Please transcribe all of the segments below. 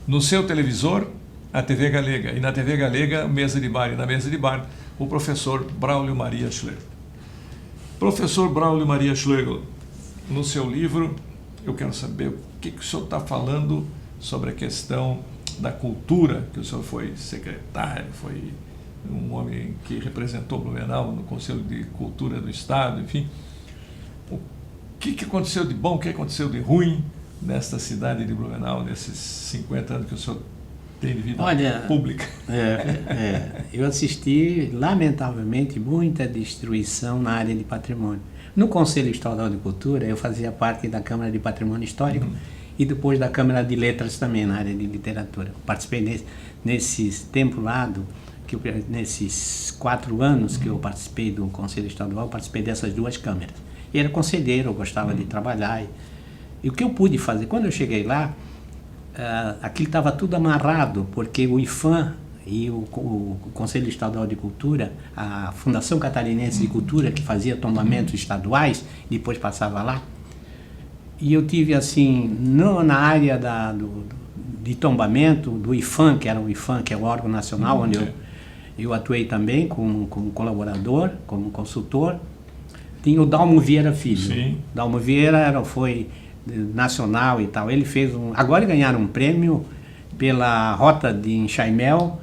No seu televisor, a TV Galega. E na TV Galega, mesa de bar. E na mesa de bar, o professor Braulio Maria Schlegel. Professor Braulio Maria Schlegel, no seu livro, eu quero saber o que o senhor está falando sobre a questão da cultura, que o senhor foi secretário, foi um homem que representou Blumenau no Conselho de Cultura do Estado, enfim. O que aconteceu de bom, o que aconteceu de ruim nesta cidade de Blumenau, nesses 50 anos que o senhor tem de vida pública? Eu assisti, lamentavelmente, muita destruição na área de patrimônio. No Conselho Estadual de Cultura, eu fazia parte da Câmara de Patrimônio Histórico e depois da Câmara de Letras também, na área de literatura. Participei nesse tempo lá, nesses 4 anos que eu participei do Conselho Estadual, participei dessas 2 câmaras. Eu era conselheiro, eu gostava de trabalhar. E o que eu pude fazer? Quando eu cheguei lá, aquilo estava tudo amarrado, porque o IFAM e o Conselho Estadual de Cultura, a Fundação Catarinense de Cultura, que fazia tombamentos estaduais, depois passava lá. E eu tive, assim, na área de tombamento, do IFAM, que é o órgão nacional, onde eu atuei também como colaborador, como consultor. Tinha o Dalmo Vieira Filho. Sim. Dalmo Vieira foi nacional e tal. Ele fez agora ganharam um prêmio pela Rota de Enxaimel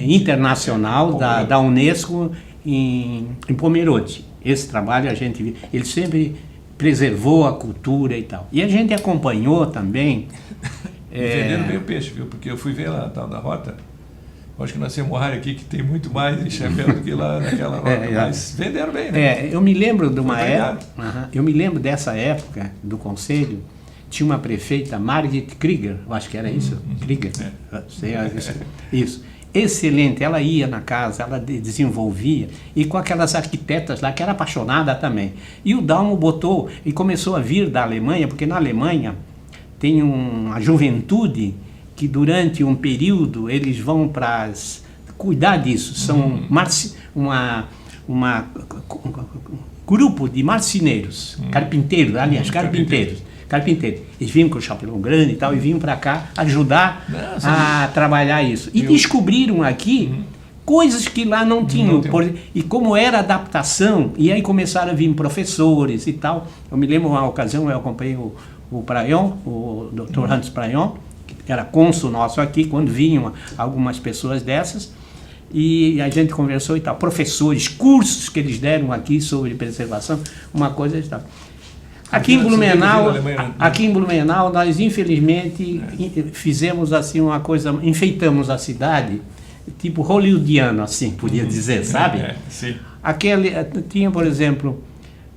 internacional da Unesco em Pomerode. Esse trabalho a gente viu. Ele sempre preservou a cultura e tal. E a gente acompanhou também. Venderam bem o peixe, viu? Porque eu fui ver lá a tal da Rota. Acho que nós temos uma área aqui que tem muito mais enxaimel do que lá naquela Rota. Mas venderam bem, né? Eu me lembro de uma época. Eu me lembro dessa época do Conselho. Tinha uma prefeita, Margit Krieger, eu acho que era isso, Krieger, isso, excelente, ela ia na casa, ela desenvolvia, e com aquelas arquitetas lá, que era apaixonada também. E o Dalmo botou, e começou a vir da Alemanha, porque na Alemanha tem uma juventude que durante um período eles vão para cuidar disso, são grupo de marceneiros, carpinteiros, aliás, carpinteiros. Eles vinham com o chapéu grande e tal, e vinham para cá ajudar a trabalhar isso. E descobriram aqui coisas que lá não tinham. E como era adaptação, e aí começaram a vir professores e tal. Eu me lembro uma ocasião, eu acompanhei o Prayon, o Dr. Hans Prayon, que era cônsul nosso aqui, quando vinham algumas pessoas dessas, e a gente conversou e tal. Professores, cursos que eles deram aqui sobre preservação, uma coisa e tal. Aqui em Blumenau, nós infelizmente fizemos assim uma coisa, enfeitamos a cidade, tipo hollywoodiano, assim, podia dizer, sabe? Sim. Tinha, por exemplo,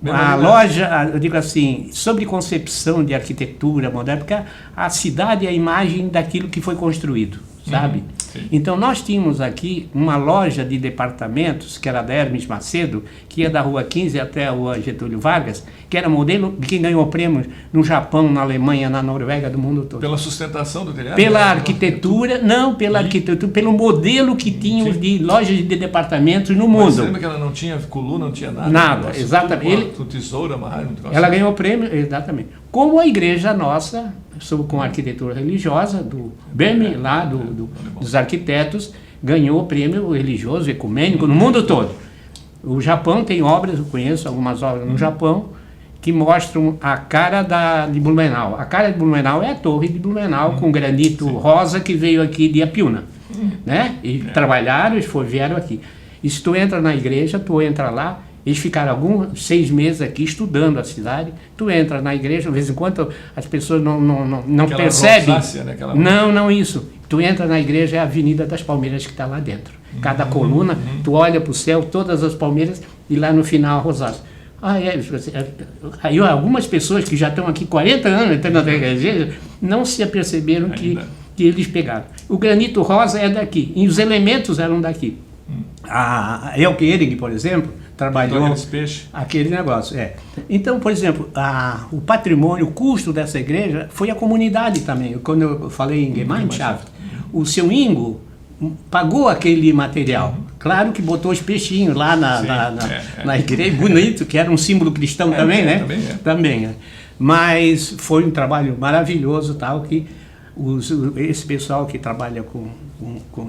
a loja, eu digo assim, sobre concepção de arquitetura moderna, porque a cidade é a imagem daquilo que foi construído, sabe? Então nós tínhamos aqui uma loja de departamentos, que era da Hermes Macedo, que ia da Rua 15 até a Rua Getúlio Vargas, que era modelo de quem ganhou prêmios no Japão, na Alemanha, na Noruega, do mundo todo. Pela sustentação do telhado? Pela arquitetura, não pela arquitetura, pelo modelo que tínhamos de lojas de departamentos no mundo. Mas você lembra que ela não tinha coluna, não tinha nada? Nada, exatamente. Com tesoura amarrado. Ela ganhou prêmio, exatamente. Como a igreja nossa, com arquitetura religiosa, do BEM, lá dos arquitetos, ganhou prêmio religioso, ecumênico, no mundo todo. O Japão tem obras, eu conheço algumas obras no Japão, que mostram a cara de Blumenau. A cara de Blumenau é a torre de Blumenau, com granito rosa, que veio aqui de Apiúna. Né? E trabalharam, vieram aqui. E se tu entra na igreja, tu entra lá, eles ficaram 6 meses aqui estudando a cidade. Tu entra na igreja, de vez em quando as pessoas não percebem. Rosácea, né? Não isso. Tu entra na igreja, é a Avenida das Palmeiras que está lá dentro. Cada coluna, tu olha para o céu, todas as palmeiras, e lá no final a rosácea. Aí algumas pessoas que já estão aqui 40 anos entrando na igreja, não se aperceberam que eles pegaram. O granito rosa é daqui, e os elementos eram daqui. A Elke Ehring, por exemplo, trabalhou aquele negócio. Então, por exemplo, o patrimônio, o custo dessa igreja foi a comunidade também. Quando eu falei em Gemeinschaft, o seu Ingo pagou aquele material. Claro que botou os peixinhos lá na igreja, bonito, que era um símbolo cristão também, né? Também. Mas foi um trabalho maravilhoso, tal, que esse pessoal que trabalha com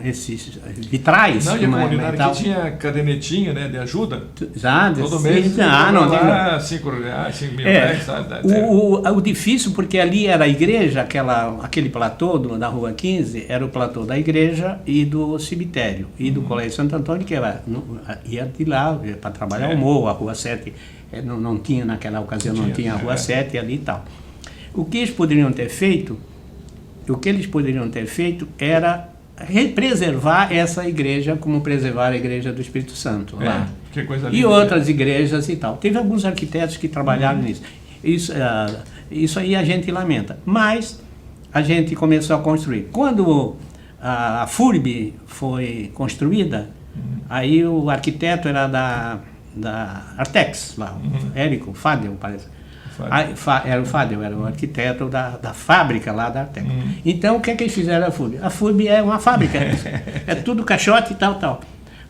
esses vitrais. Não, e a como é, comunidade metal. que tinha cadernetinha, né, de ajuda. Todo mês, não tem. lá, 5 reais, 5 mil reais, sabe? O difícil, porque ali era a igreja, aquele platô da Rua 15, era o platô da igreja e do cemitério, e do Colégio Santo Antônio, que ia de lá para trabalhar o morro, a Rua 7, não tinha naquela ocasião, não tinha a Rua 7 ali e tal. O que eles poderiam ter feito era preservar essa igreja como preservar a igreja do Espírito Santo lá. Que coisa E linda, outras igrejas e tal. Teve alguns arquitetos que trabalharam nisso. Isso aí a gente lamenta. Mas a gente começou a construir. Quando a FURB foi construída, aí o arquiteto era da Artex, lá, Érico Fadel, parece. Era o Fadel, era o arquiteto da fábrica lá da Artex. Então, o que é que eles fizeram a FURB? A FURB é uma fábrica, é tudo caixote e tal.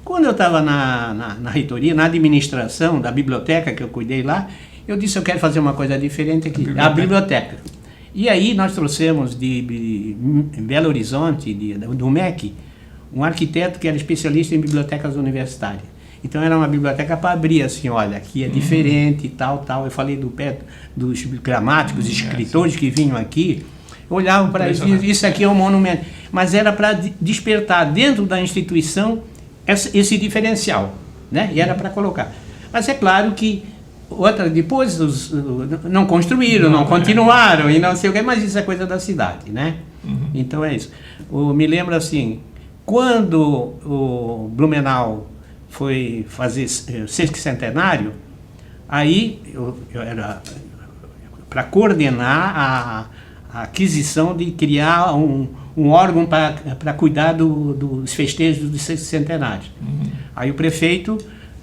Quando eu estava na reitoria, na administração da biblioteca que eu cuidei lá, eu disse, eu quero fazer uma coisa diferente aqui, a biblioteca. E aí nós trouxemos de Belo Horizonte, do MEC, um arquiteto que era especialista em bibliotecas universitárias. Então era uma biblioteca para abrir assim, olha, aqui é diferente e tal. Eu falei dos gramáticos, escritores que vinham aqui, olhavam para isso aqui é um monumento. Mas era para despertar dentro da instituição esse diferencial, né? E era para colocar. Mas é claro que depois não construíram, não continuaram e não sei o que, mas isso é coisa da cidade, né? Então é isso. Me lembro assim, quando o Blumenau foi fazer sesquicentenário, aí eu era para coordenar a aquisição de criar um órgão para cuidar dos festejos do sesquicentenário. Aí o prefeito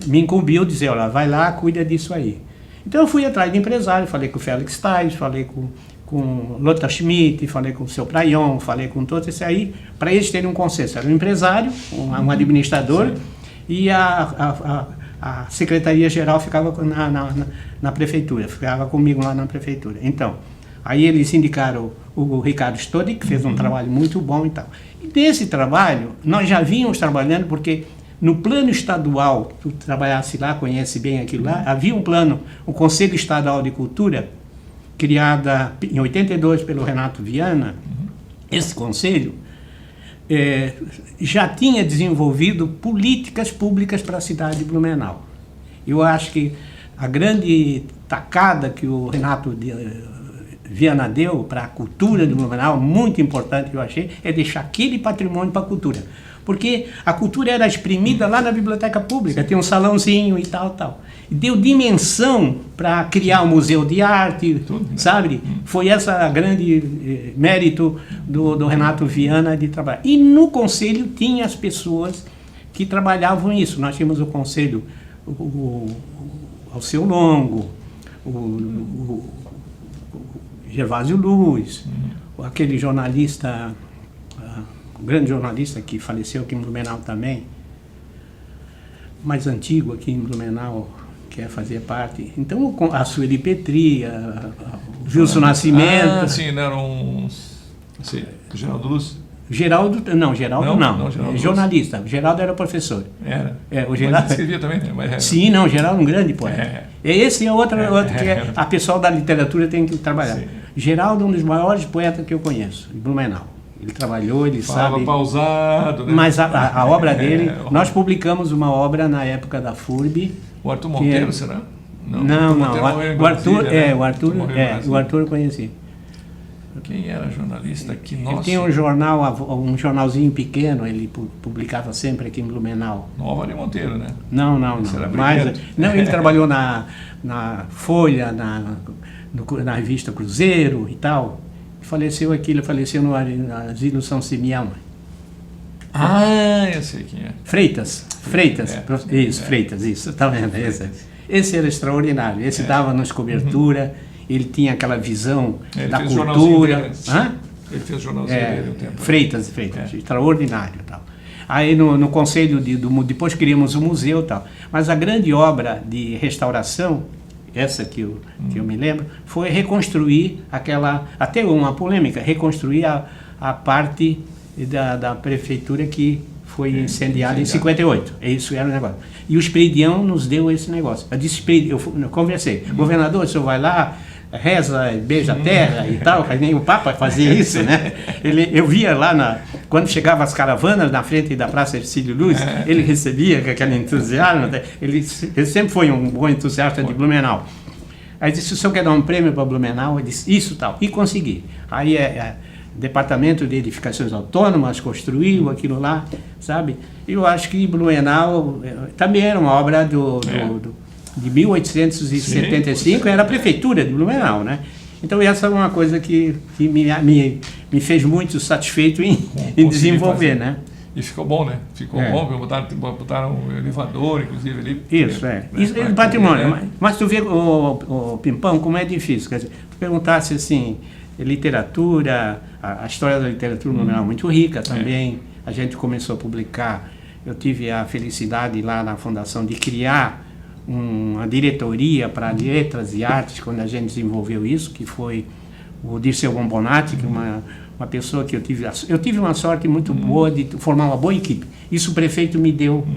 me incumbiu dizer, olha, vai lá, cuida disso aí. Então eu fui atrás de empresário, falei com o Félix Tais, falei com Lothar Schmidt, falei com o seu Prayon, falei com todos esses aí, para eles terem um consenso. Era um empresário, um administrador, e a secretaria-geral ficava na prefeitura, ficava comigo lá na prefeitura. Então, aí eles indicaram o Ricardo Stodi, que fez um trabalho muito bom e tal. E desse trabalho, nós já vínhamos trabalhando, porque no plano estadual, tu trabalhasse lá, conhece bem aquilo lá, havia um plano, o Conselho Estadual de Cultura, criada em 82 pelo Renato Viana. Esse conselho já tinha desenvolvido políticas públicas para a cidade de Blumenau. Eu acho que a grande tacada que o Renato Viana deu para a cultura de Blumenau, muito importante, eu achei, é deixar aquele patrimônio para a cultura. Porque a cultura era exprimida lá na biblioteca pública, tem um salãozinho e tal. E deu dimensão para criar um museu de arte, sabe? Foi essa grande mérito do Renato Viana de trabalhar. E no conselho tinha as pessoas que trabalhavam isso. Nós tínhamos o conselho, o Alceu Longo, o Gervásio Luz, aquele jornalista, um grande jornalista que faleceu aqui em Blumenau também, mais antigo aqui em Blumenau, que fazia parte. Então, a Sueli Petri, o Wilson Nascimento. Sim, não eram Geraldo Luz? Geraldo não. Geraldo jornalista. Luz. Geraldo era professor. Era. O Geraldo mas escrevia também, né? Mas Sim, não, Geraldo é um grande poeta. Esse é outro que a pessoal da literatura tem que trabalhar. Sim. Geraldo é um dos maiores poetas que eu conheço, em Blumenau. Ele trabalhou, ele Falava sabe... pausado, né? Mas a obra dele... Nós publicamos uma obra na época da FURB. O Arthur Monteiro, será? Não. O Arthur eu conheci. Quem era jornalista aqui? Nossa. Ele tinha um jornalzinho pequeno, ele publicava sempre aqui em Blumenau. Nova de Monteiro, né? Não. Mas, ele trabalhou na Folha, na revista Cruzeiro e tal. Faleceu no Asilo São Simeão. Eu sei quem é. Freitas. Freitas, isso, tá vendo? Esse era extraordinário, esse dava nos cobertura, ele tinha aquela visão da cultura. Ele fez jornalzinho dele um tempo. Freitas, extraordinário e tal. Aí no conselho, depois criamos o museu e tal. Mas a grande obra de restauração, essa que eu me lembro, foi reconstruir até uma polêmica, reconstruir a parte da prefeitura que foi incendiada em 58. Isso era o negócio. E o Esperidião nos deu esse negócio. Eu disse, eu conversei, governador, o senhor vai lá, reza, beija a terra e tal, nem o Papa fazia isso, né? Eu via lá, quando chegavam as caravanas na frente da Praça Ercílio Luz, ele recebia com aquele entusiasmo, ele sempre foi um bom entusiasta de Blumenau. Aí disse, o senhor quer dar um prêmio para Blumenau? Eu disse, isso tal, e consegui. Aí Departamento de Edificações Autônomas construiu aquilo lá, sabe? Eu acho que Blumenau também era uma obra de 1875, era a prefeitura de Blumenau, né? Então essa é uma coisa que me fez muito satisfeito em desenvolver, né? E ficou bom, né? Ficou bom, botaram um elevador, inclusive, ali. Isso, Isso é patrimônio. Mas tu vê, o Pimpão, como é difícil. Quer dizer, tu perguntasse assim, literatura, a história da literatura Blumenau é muito rica também. A gente começou a publicar, eu tive a felicidade lá na fundação de criar uma diretoria para letras e artes, quando a gente desenvolveu isso, que foi o Dirceu Bombonati, que é uma pessoa que eu tive uma sorte muito boa de formar uma boa equipe. Isso o prefeito me deu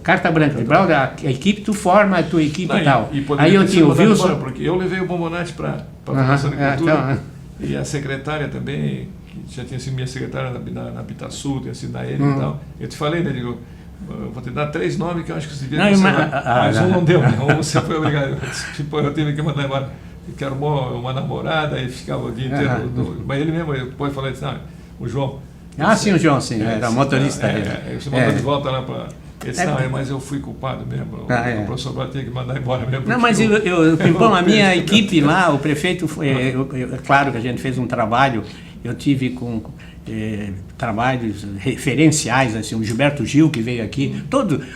carta branca, a equipe, tu forma a tua equipe e tal. Aí eu tinha o Wilson... Porque eu levei o Bombonati para a Fundação de Cultura, e a secretária também, que já tinha sido minha secretária na Bitasul, tinha sido na ele e tal. Eu te falei, né, digo, vou te dar 3 nomes que eu acho que você devia mas um não deu, né? Você foi obrigado. Eu tive que mandar embora, que arrumou uma namorada e ficava o dia inteiro. Mas ele mesmo depois falou assim, o João. Sim, o João, sim, era motorista dele. Você mandou de volta lá para... mas eu fui culpado mesmo, o professor Brau tinha que mandar embora mesmo. Não, mas Pimpão, a minha equipe lá, o prefeito, é claro que a gente fez um trabalho, eu tive com trabalhos referenciais, assim, o Gilberto Gil, que veio aqui,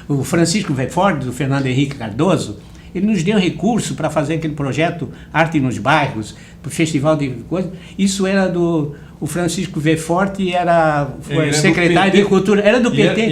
o Francisco Veford, do Fernando Henrique Cardoso, ele nos deu recurso para fazer aquele projeto Arte nos Bairros, para o Festival de Coisas. Isso era o Francisco Vefort foi secretário de Cultura, era do PT.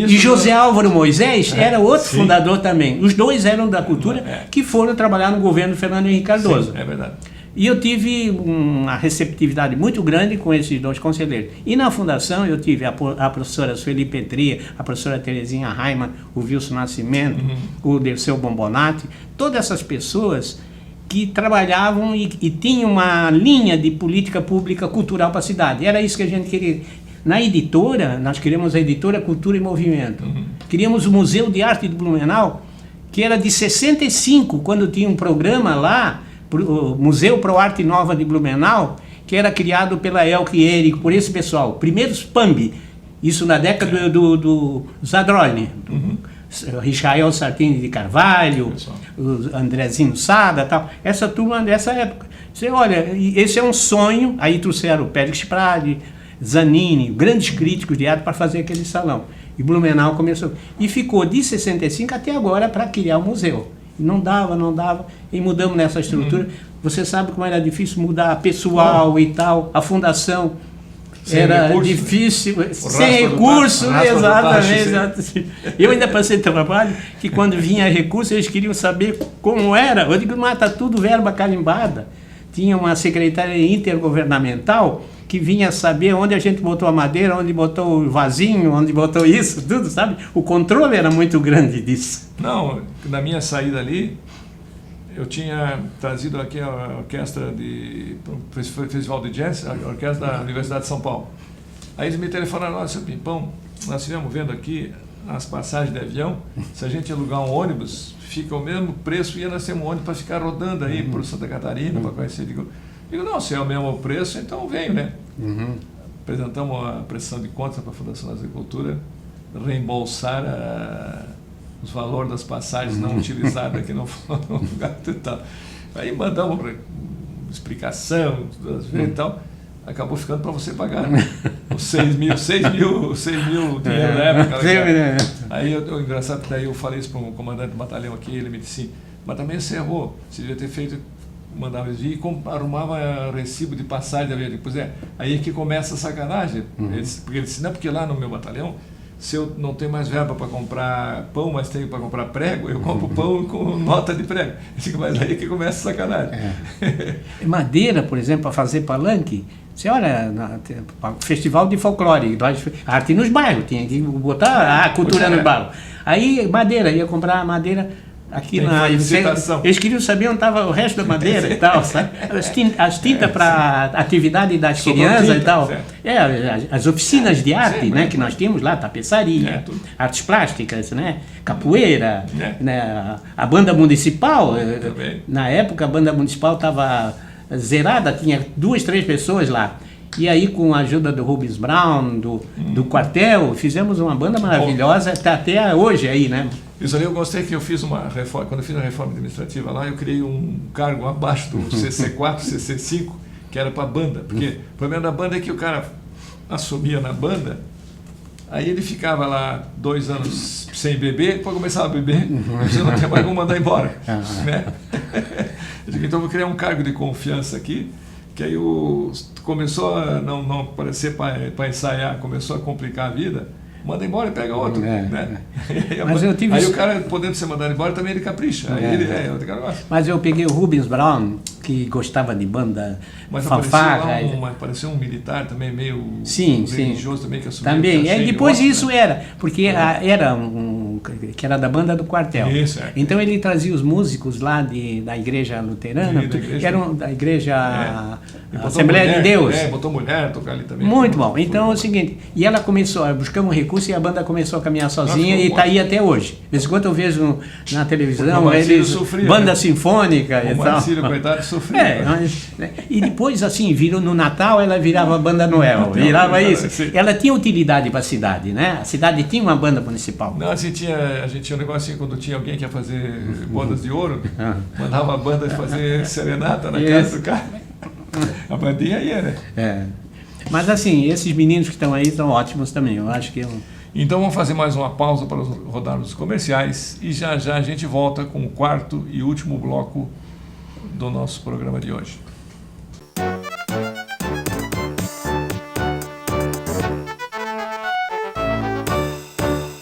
E José Álvaro Moisés era outro fundador também. Os dois eram da Cultura, que foram trabalhar no governo do Fernando Henrique Cardoso. Sim, é verdade. E eu tive uma receptividade muito grande com esses 2 conselheiros. E na fundação eu tive a professora Sueli Petri, a professora Terezinha Raimann, o Wilson Nascimento, o Dirceu Bombonati, todas essas pessoas que trabalhavam e tinham uma linha de política pública cultural para a cidade. Era isso que a gente queria. Na editora, nós queríamos a editora Cultura e Movimento. Queríamos o Museu de Arte de Blumenau, que era de 65, quando tinha um programa lá, o Museu Pro Arte Nova de Blumenau, que era criado pela Elke Ehrig, por esse pessoal. Primeiros PAMB, isso na década do Zadrolny. Richael Sartini de Carvalho, o Andrezinho Sada, tal. Essa turma dessa época. Você olha, esse é um sonho. Aí trouxeram o Pérez Prade, Zanini, grandes críticos de arte para fazer aquele salão. E Blumenau começou. E ficou de 65 até agora para criar o museu. E não dava. E mudamos nessa estrutura. Você sabe como era difícil mudar pessoal e tal, a fundação. Era difícil, sem recurso, exatamente. Eu ainda passei trabalho que quando vinha recurso eles queriam saber como era. Eu digo, mata tudo, verba carimbada. Tinha uma secretária intergovernamental que vinha saber onde a gente botou a madeira, onde botou o vasinho, onde botou isso, tudo, sabe? O controle era muito grande disso. Não, na minha saída ali, eu tinha trazido aqui a orquestra para o Festival de Jazz, a orquestra da Universidade de São Paulo. Aí eles me telefonaram, olha, seu Pimpão, nós estivemos vendo aqui as passagens de avião, se a gente alugar um ônibus, fica o mesmo preço, e nós temos um ônibus para ficar rodando aí por Santa Catarina, para conhecer. Digo, não, se é o mesmo preço, então venho, né? Apresentamos a prestação de contas para a Fundação da Agricultura, reembolsar os valores das passagens não utilizadas aqui no lugar e tal. Aí mandamos explicação e tal, acabou ficando para você pagar, né? Os 6 mil dinheiro na época. Aí engraçado que daí eu falei isso para um comandante do batalhão aqui, ele me disse, mas também você errou, você devia ter feito, mandava eles vir e arrumava recibo de passagem da avião. Pois é, aí é que começa a sacanagem, porque ele disse, não, porque lá no meu batalhão se eu não tenho mais verba para comprar pão, mas tenho para comprar prego, eu compro pão com nota de prego. Eu digo, mas aí que começa a sacanagem. Madeira, por exemplo, para fazer palanque, você olha, festival de folclore, arte nos bairros, tinha que botar a cultura nos bairros. Aí, madeira, ia comprar madeira aqui na... Eles queriam saber onde estava o resto da madeira e tal, sabe? As tintas para atividade das crianças e tal. As oficinas de arte, né, que nós tínhamos lá, tapeçaria, artes plásticas, né, capoeira, né, a banda municipal. Na época, a banda municipal estava zerada, tinha 2, 3 pessoas lá. E aí, com a ajuda do Rubens Brown, do quartel, fizemos uma banda maravilhosa, está até hoje aí, né? Isso ali eu gostei, que eu fiz uma reforma, quando eu fiz a reforma administrativa lá, eu criei um cargo abaixo do CC4, CC5, que era para banda, porque o problema da banda é que o cara assumia na banda, aí ele ficava lá 2 anos sem beber, depois começava a beber, você não tinha mais como mandar embora, né? Eu digo, então eu vou criar um cargo de confiança aqui, que aí começou a não aparecer para ensaiar, começou a complicar a vida, manda embora e pega outro, né? Mas aí o cara, podendo ser mandado embora, também ele capricha, aí ele outro cara gosta. Mas eu peguei o Rubens Brown, que gostava de banda, mas fanfarra. Apareceu um militar também, meio religioso também, que assumiu. Também, depois isso era, porque era que era da banda do quartel. Isso, então ele trazia os músicos lá da igreja luterana, que eram da igreja Assembleia de Deus. Botou mulher tocar ali também. Muito bom. Então é o seguinte, e ela começou, buscamos um recurso e a banda começou a caminhar sozinha e está aí até hoje. De vez em quando eu vejo na televisão, banda sinfônica e tal. O Marcílio, coitado, sofria. E depois, assim, no Natal ela virava banda Noel, virava isso. Ela tinha utilidade para a cidade, né? A cidade tinha uma banda municipal. Não, a gente tinha um negócio assim, quando tinha alguém que ia fazer bodas de ouro, mandava a banda fazer serenata na casa do cara. A bandinha ia, né? Mas assim, esses meninos que estão aí estão ótimos também, eu acho que... Então vamos fazer mais uma pausa para rodarmos os comerciais e já já a gente volta com o 4º e último bloco do nosso programa de hoje.